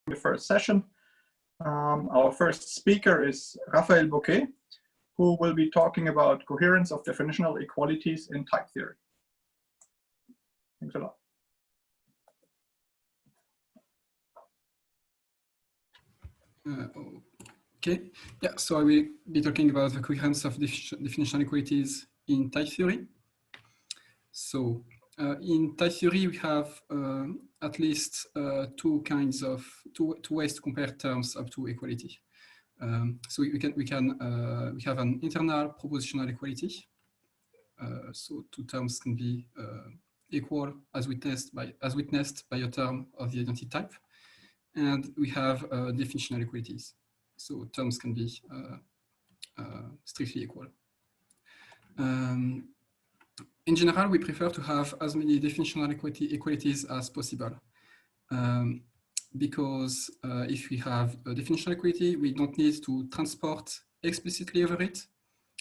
the first session. Our first speaker is Raphael Bouquet, who will be talking about coherence of definitional equalities in type theory. Thanks a lot. Okay, yeah, so I will be talking about the coherence of definitional equalities in type theory. So in type theory, we have at least two ways to compare terms up to equality. So we have an internal propositional equality. So two terms can be equal as witnessed by a term of the identity type, and we have definitional equalities. So terms can be strictly equal. In general, we prefer to have as many definitional equalities as possible. Because if we have a definitional equality, we don't need to transport explicitly over it.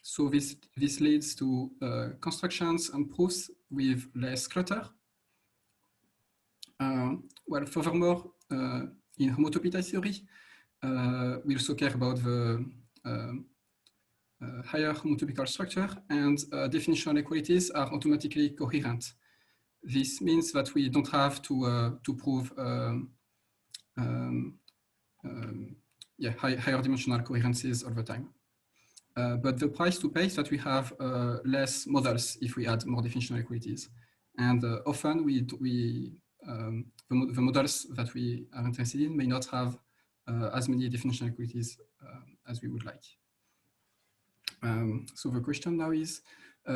So this leads to constructions and proofs with less clutter. Well, furthermore, in homotopy type theory, we also care about the higher homotopical structure, and definitional equalities are automatically coherent. This means that we don't have to prove higher dimensional coherences all the time. But the price to pay is that we have less models if we add more definitional equalities. And often the models that we are interested in may not have as many definitional equalities as we would like. So the question now is,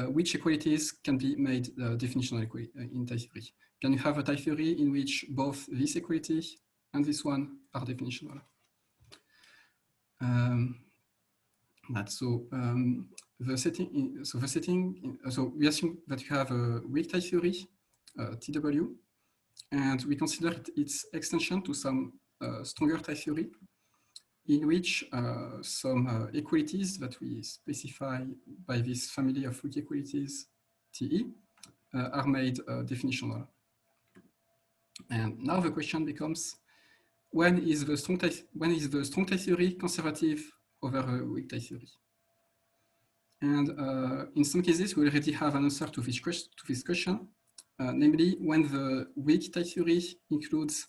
which equalities can be made definitional in type theory? Can you have a type theory in which both this equality and this one are definitional? So we assume that you have a weak type theory, TW, and we consider its extension to some stronger type theory, in which some equalities that we specify by this family of weak equalities, TE, are made definitional. And now the question becomes, when is the strong type theory conservative over a weak type theory? And in some cases, we already have an answer to this question, namely when the weak type theory includes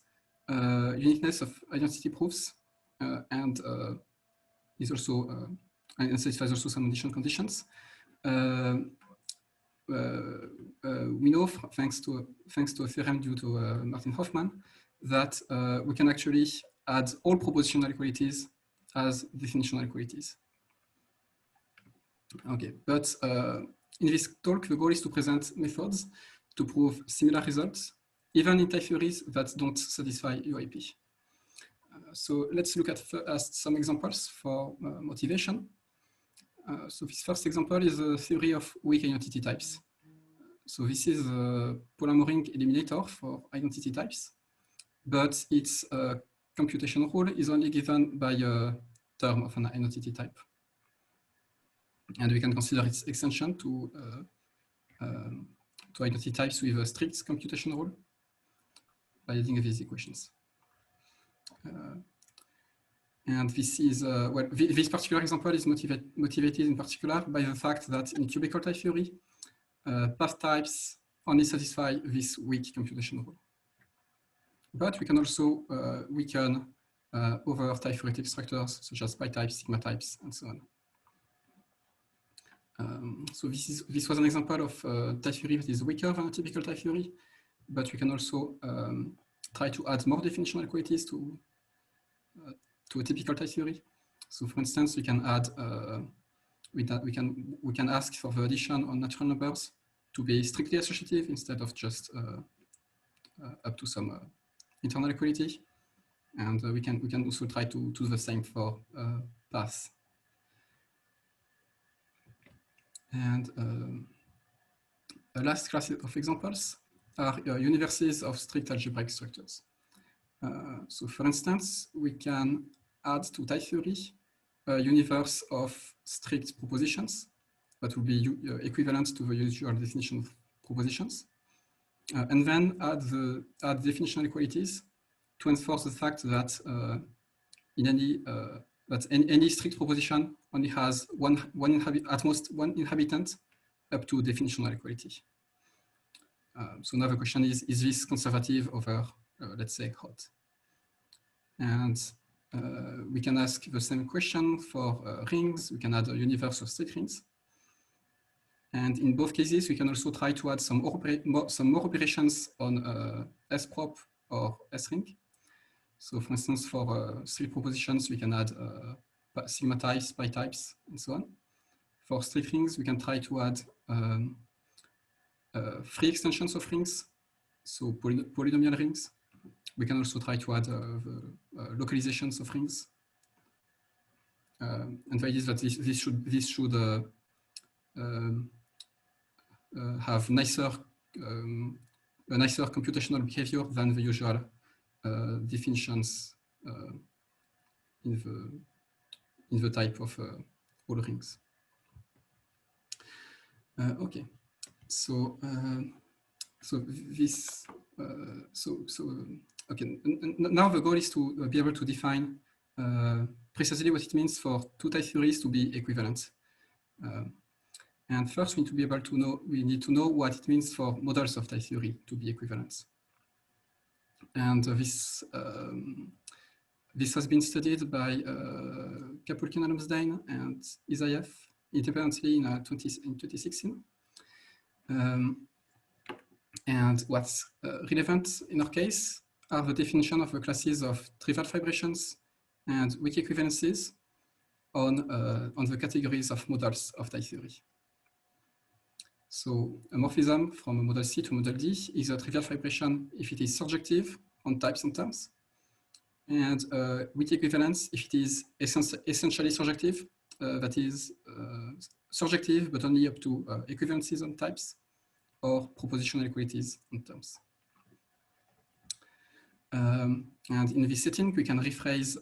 uniqueness of identity proofs and is also and satisfies also some additional conditions. We know, thanks to a theorem due to Martin Hoffman, that we can actually add all propositional equalities as definitional equalities. Okay, but in this talk, the goal is to present methods to prove similar results, even in type theories that don't satisfy UIP. So let's look at some examples for motivation. So this first example is a theory of weak identity types. So this is a Poulain-Moring eliminator for identity types, but its computation rule is only given by a term of an identity type. And we can consider its extension to identity types with a strict computation rule by adding these equations. And this is, well, this particular example is motivated in particular by the fact that in cubical type theory, path types only satisfy this weak computation rule. But we can also weaken other type theoretic structures such as pi types, sigma types, and so on. So this was an example of type theory that is weaker than a typical type theory, but we can also try to add more definitional equalities to a typical type theory. So, for instance, we can add we can ask for the addition on natural numbers to be strictly associative instead of just up to some internal equality, and we can also try to do the same for paths. And the last class of examples are universes of strict algebraic structures. So for instance, we can add to type theory a universe of strict propositions that will be equivalent to the usual definition of propositions. And then add definitional equalities to enforce the fact that in any strict proposition only has at most one inhabitant up to definitional equality. So now the question is this conservative over, let's say, hot? And we can ask the same question for rings. We can add a universe of strict rings. And in both cases, we can also try to add some more operations on S prop or S ring. So for instance, for strict propositions, we can add sigma types, pi types, and so on. For strict rings, we can try to add free extensions of rings, so polynomial rings. We can also try to add the localizations of rings. And the idea is that this should have a nicer computational behavior than the usual definitions in the type of all rings. Okay, so okay. Now the goal is to be able to define precisely what it means for two type theories to be equivalent. And first, we need to know what it means for models of type theory to be equivalent. And this has been studied by Kapulkin, Almsdain, and Isayev independently in 2016. And what's relevant in our case are the definition of the classes of trivial fibrations and weak equivalences on the categories of models of type theory. So a morphism from a model C to model D is a trivial fibration if it is surjective on types and terms, and weak equivalence if it is essentially surjective, that is surjective but only up to equivalences on types or propositional equalities on terms. And in this setting, we can rephrase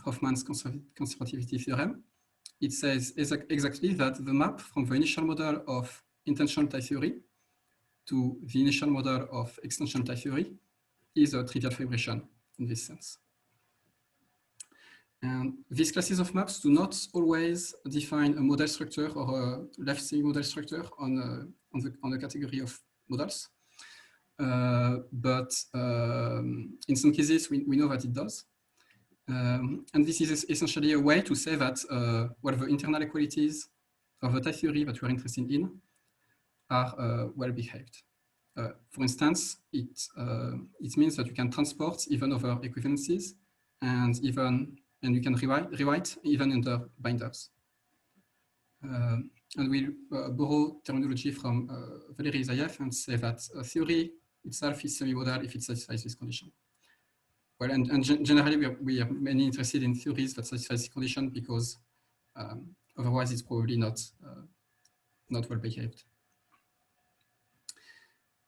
Hoffman's conservativity theorem. It says exactly that the map from the initial model of intentional type theory to the initial model of extension type theory is a trivial fibration in this sense. And these classes of maps do not always define a model structure or a left-C model structure on the category of models. But in some cases, we know that it does. And this is essentially a way to say that well, the internal equalities of the type theory that we're interested in are well behaved. For instance, it means that you can transport even over equivalencies and you can rewrite even under binders. And we'll borrow terminology from Valery Isayev and say that a theory itself is semi-modal if it satisfies this condition. Well, and generally we are mainly interested in theories that satisfy this condition because otherwise it's probably not well behaved.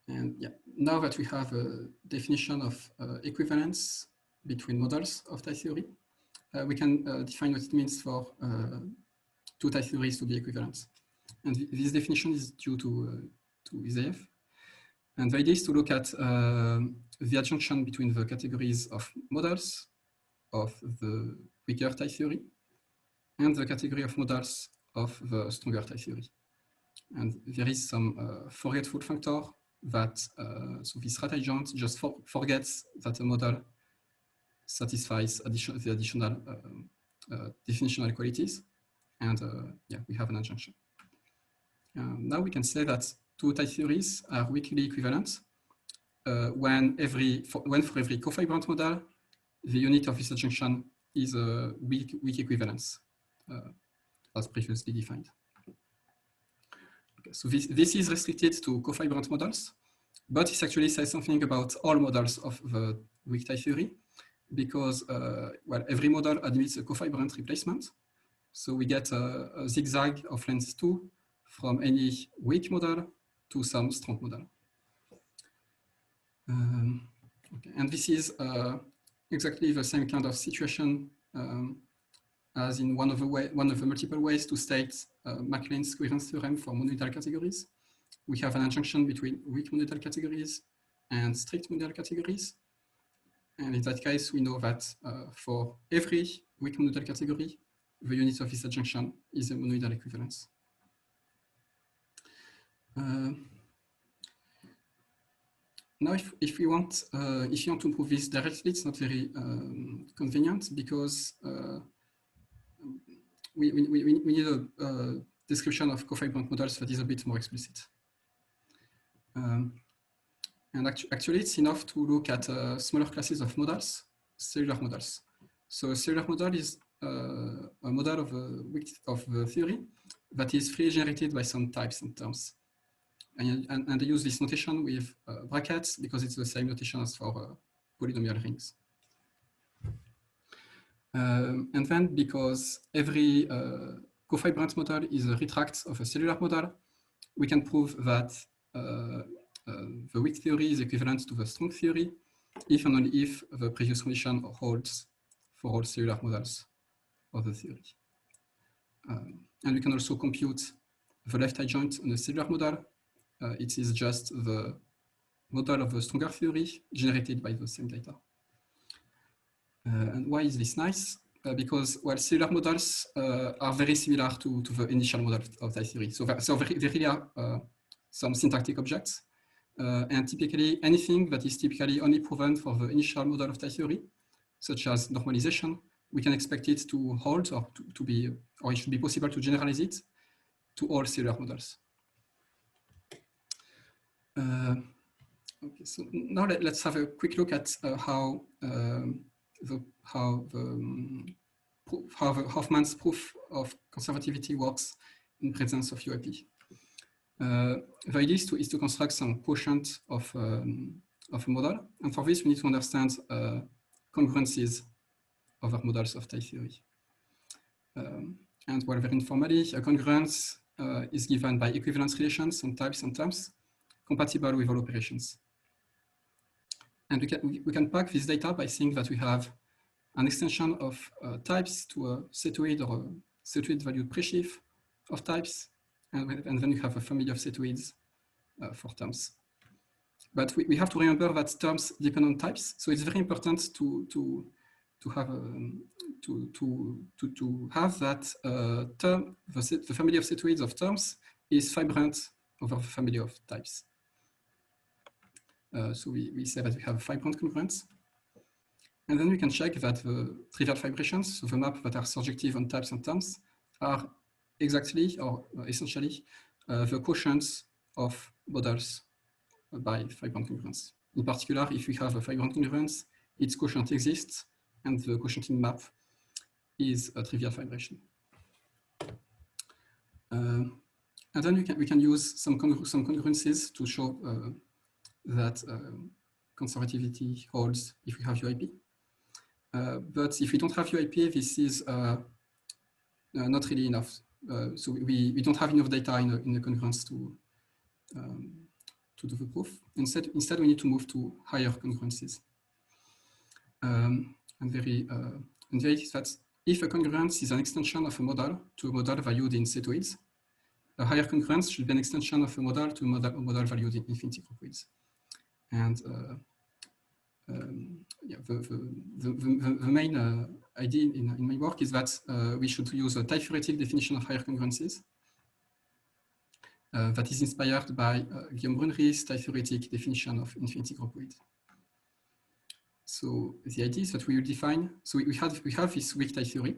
And yeah, now that we have a definition of equivalence between models of type theory, we can define what it means for two type theories to be equivalent. And this definition is due to Isayev. And the idea is to look at the adjunction between the categories of models of the weaker type theory and the category of models of the stronger type theory. And there is some forgetful functor that, so this rat adjoint just forgets that a model satisfies the additional definitional equalities. And yeah, we have an adjunction. Now we can say that two type theories are weakly equivalent when for every cofibrant model, the unit of this adjunction is a weak equivalence, as previously defined. Okay, so this is restricted to cofibrant models, but it actually says something about all models of the weak type theory, because well, every model admits a cofibrant replacement. So we get a zigzag of length 2 from any weak model to some strong model. Okay. And this is exactly the same kind of situation as in one of the multiple ways to state MacLane's coherence theorem for monoidal categories. We have an adjunction between weak monoidal categories and strict monoidal categories. And in that case, we know that for every weak monoidal category, the unit of this adjunction is a monoidal equivalence. Now, if you want to prove this directly, it's not very convenient because we need a description of cofibrant models that is a bit more explicit. And actually, it's enough to look at smaller classes of models, cellular models. So a cellular model is a model of the theory that is freely generated by some types and terms. And they use this notation with brackets because it's the same notation as for polynomial rings. And then because every cofibrant model is a retract of a cellular model, we can prove that the weak theory is equivalent to the strong theory if and only if the previous condition holds for all cellular models of the theory. And we can also compute the left adjoint on the cellular model. It is just the model of the stronger theory generated by the same data. And why is this nice? Because, well, cellular models are very similar to the initial model of the theory. So there really are some syntactic objects. And typically, anything that is typically only proven for the initial model of the theory, such as normalization, we can expect it to hold or to be, or it should be possible to generalize it to all cellular models. Okay, so now let's have a quick look at how the Hoffman's proof of conservativity works in presence of UIP. The idea is to construct some quotient of a model, and for this we need to understand congruences over models of type theory. And well, very informally, a congruence is given by equivalence relations on types and terms compatible with all operations. And we can pack this data by saying that we have an extension of types to a setoid or a setoid valued presheaf of types, and then you have a family of setoids for terms. But we have to remember that terms depend on types, so it's very important to have that term, the family of setoids of terms is fibrant over the family of types. So we say that we have a fibrant congruence. And then we can check that the trivial fibrations, so the map that are surjective on types and terms, are exactly or essentially the quotients of models by fibrant congruence. In particular, if we have a fibrant congruence, its quotient exists, and the quotient in map is a trivial fibration. And then we can use some congruences to show that conservativity holds if we have UIP. But if we don't have UIP, this is not really enough. So we don't have enough data in the congruence to do the proof. Instead, we need to move to higher congruences. And the idea is that if a congruence is an extension of a model to a model valued in setoids, a higher congruence should be an extension of a model to a model valued in infinity groupoids. And yeah, the main idea in my work is that we should use a type theoretic definition of higher congruences that is inspired by Guillaume Brunnery's type theoretic definition of infinity groupoid. So the idea is that we will define, so we have this weak type theory,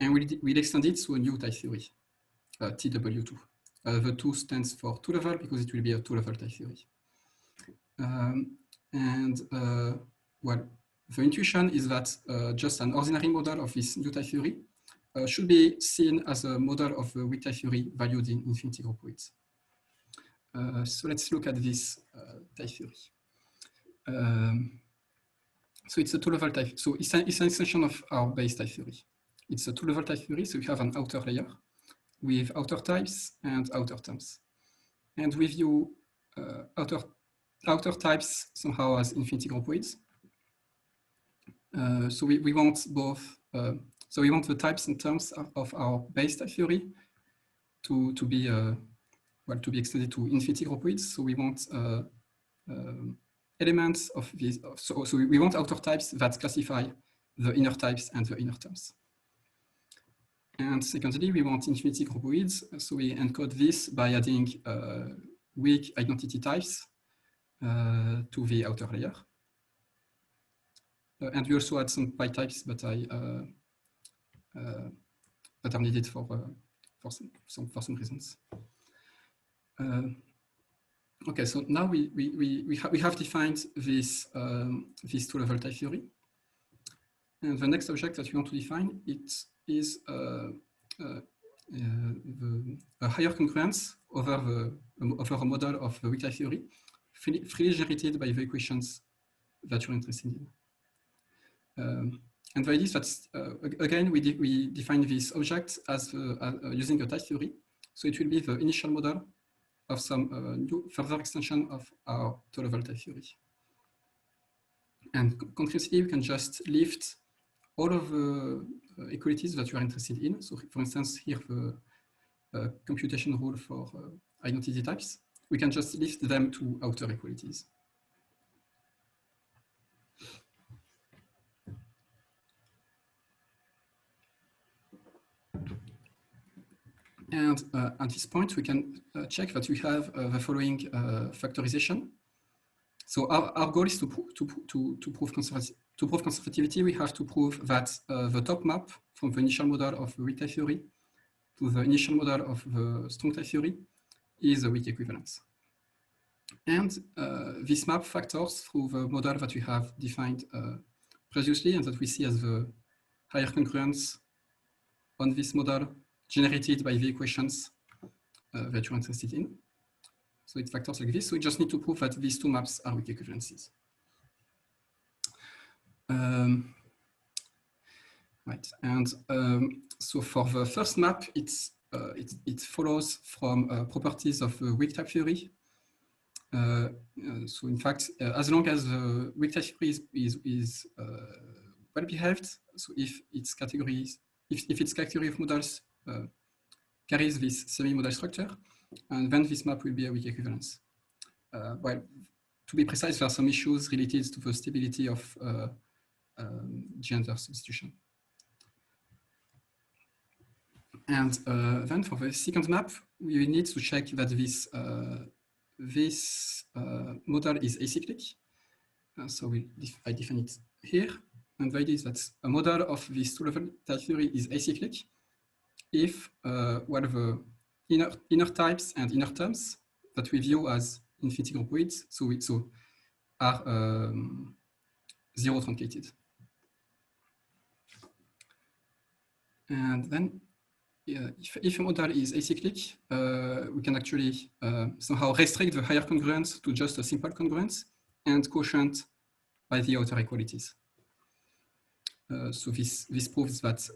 and we'll extend it to a new type theory, TW2. The 2 stands for 2-level because it will be a 2-level type theory. Well, the intuition is that just an ordinary model of this new type theory should be seen as a model of the weak type theory valued in infinity groupoids. So let's look at this type theory. So it's a 2-level type. So it's an extension of our base type theory. It's a 2-level type theory, so we have an outer layer with outer types and outer terms. And we view outer types somehow as infinity groupoids. So we want both, so we want the types and terms of our base type theory to be extended to infinity groupoids. So we want elements of these. So we want outer types that classify the inner types and the inner terms. And secondly, we want infinity groupoids. So we encode this by adding weak identity types to the outer layer. And we also add some pi types that that are needed for some reasons. Okay, so now we have defined this two-level type theory, and the next object that we want to define is a higher congruence over a model of the weak type theory, freely generated by the equations that you're interested in. And the idea is that again we define this object as using a type theory, so it will be the initial model of some new further extension of our two-level type theory. And concretely, we can just lift all of the equalities that you are interested in. So for instance, here the computation rule for identity types, we can just lift them to outer equalities. And at this point, we can check that we have the following factorization. So our goal is to prove conservativity. We have to prove that the top map from the initial model of the weak type theory to the initial model of the strong type theory is a weak equivalence. And this map factors through the model that we have defined previously and that we see as the higher congruence on this model generated by the equations that you're interested in. So it factors like this. So we just need to prove that these two maps are weak equivalences. Right, and so for the first map, it follows from properties of the weak type theory. So in fact, as long as the weak type theory is well behaved, so if its categories, if its category of models carries this semi-model structure, and then this map will be a weak equivalence. Well, to be precise, there are some issues related to the stability of gender substitution. And then for the second map, we need to check that this model is acyclic. So I define it here. And the idea is that a model of this two-level type theory is acyclic if well, the inner types and inner terms that we view as infinity groupoids, so are zero truncated. And then if a model is acyclic, we can actually somehow restrict the higher congruence to just a simple congruence and quotient by the outer equalities. So this proves that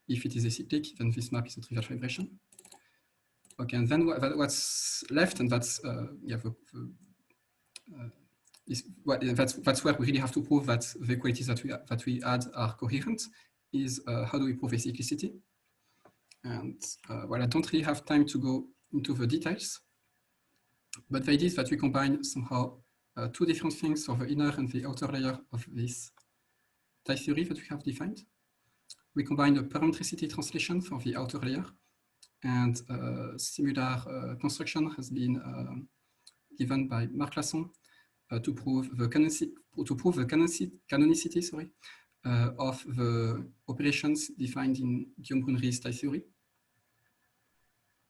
if it is acyclic, then this map is a trivial vibration. Okay, and then what's left, and that's that's where we really have to prove that the equalities that we add are coherent. Is how do we prove acyclicity? And well, I don't really have time to go into the details, but the idea is that we combine somehow two different things for the inner and the outer layer of this type theory that we have defined. We combine a parametricity translation for the outer layer, and similar construction has been given by Marc Lasson to prove the canonicity, sorry, of the operations defined in Guillaume-Brunnery's type theory.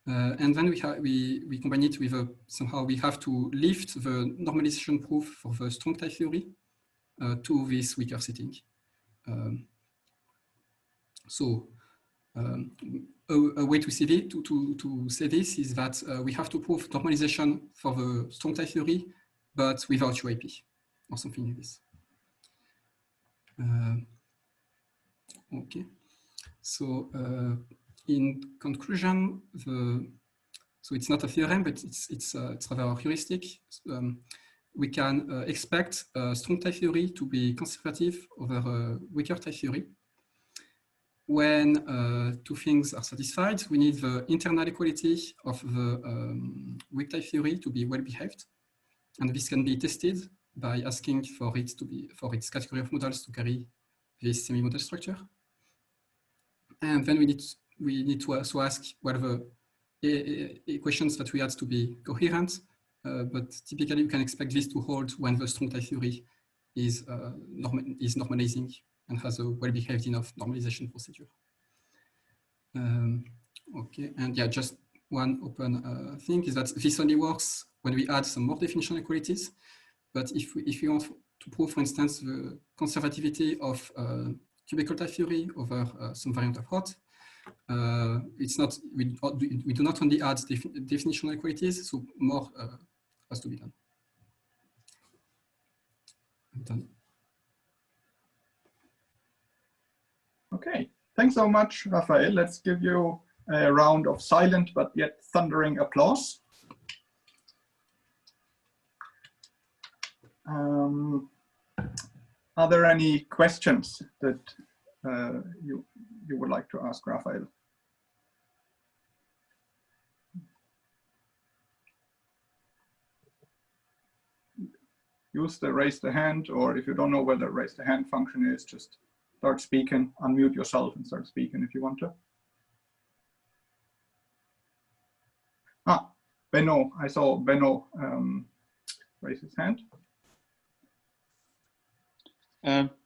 And then we combine it with somehow we have to lift the normalization proof for the strong type theory to this weaker setting. A way to say this is that we have to prove normalization for the strong type theory, but without UIP or something like this. Okay, so in conclusion, so it's not a theorem, but it's rather a heuristic. We can expect a strong type theory to be conservative over a weaker type theory. When two things are satisfied, we need the internal equality of the weak type theory to be well behaved. And this can be tested by asking for its category of models to carry this semi-model structure. And then we need to also ask whether equations that we had to be coherent, but typically you can expect this to hold when the strong type theory is normalizing and has a well-behaved enough normalization procedure. Okay, and yeah, just one open thing is that this only works when we add some more definitional equalities. But if we want to prove, for instance, the conservativity of cubical type theory over some variant of hot, it's not, we do not only add definitional equalities, so more has to be done. I'm done. Okay, thanks so much, Raphael. Let's give you a round of silent but yet thundering applause. Are there any questions that you would like to ask Raphael? Use the raise the hand, or if you don't know where the raise the hand function is, just start speaking, unmute yourself and start speaking if you want to. Ah, Benno, I saw Benno raise his hand.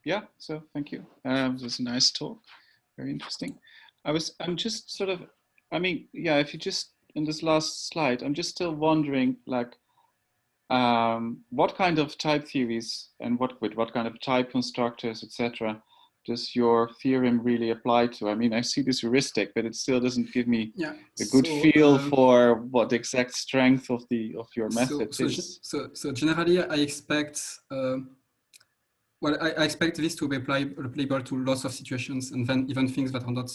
Yeah, so thank you. It was a nice talk, very interesting. I'm just sort of, I mean, yeah, if you just, in this last slide, I'm just still wondering, like, what kind of type theories and what kind of type constructors, etc., does your theorem really apply to? I mean, I see this heuristic, but it still doesn't give me a good feel for what the exact strength of your method is. So generally, I expect well, I expect this to be applicable to lots of situations, and then even things that are not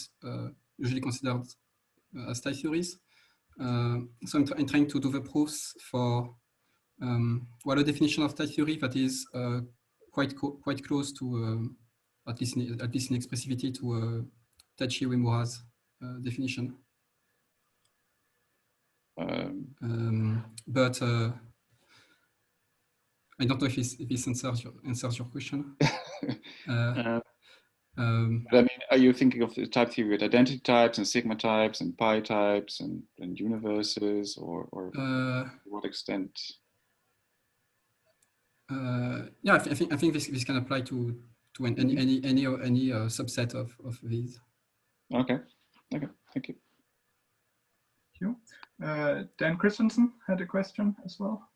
usually considered as type theories. So I'm trying to do the proofs for well, a definition of type theory that is quite close to at least in expressivity to Taichi Uemura's definition. But I don't know if this answers your question. But I mean, are you thinking of the type theory with identity types and sigma types and pi types and universes, or to what extent? Yeah, I think this can apply to any subset of these. Okay, thank you. Thank you. Dan Christensen had a question as well.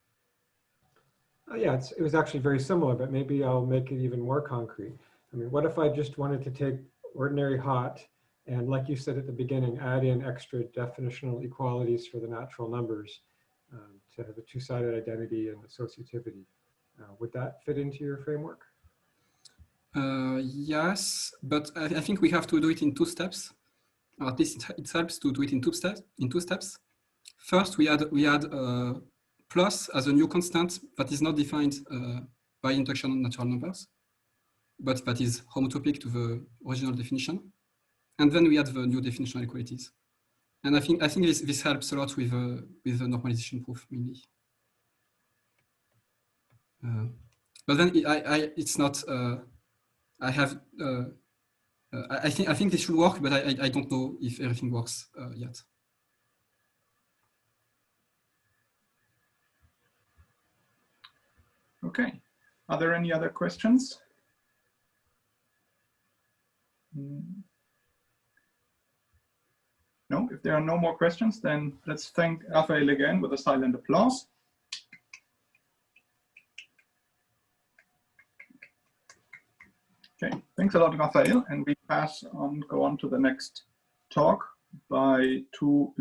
Yeah, it was actually very similar, but maybe I'll make it even more concrete. I mean, what if I just wanted to take ordinary hot and, like you said at the beginning, add in extra definitional equalities for the natural numbers to have a two-sided identity and associativity? Would that fit into your framework? Yes, but I think we have to do it in two steps. Or at least it helps to do it in two steps. First, we add plus as a new constant that is not defined by induction on natural numbers, but that is homotopic to the original definition. And then we add the new definitional equalities. And I think this helps a lot with the normalization proof mainly. But then it's not. I think this should work, but I don't know if everything works yet. Okay. Are there any other questions? No, if there are no more questions, then let's thank Raphael again with a silent applause. Okay, thanks a lot, Raphael. And we go on to the next talk by two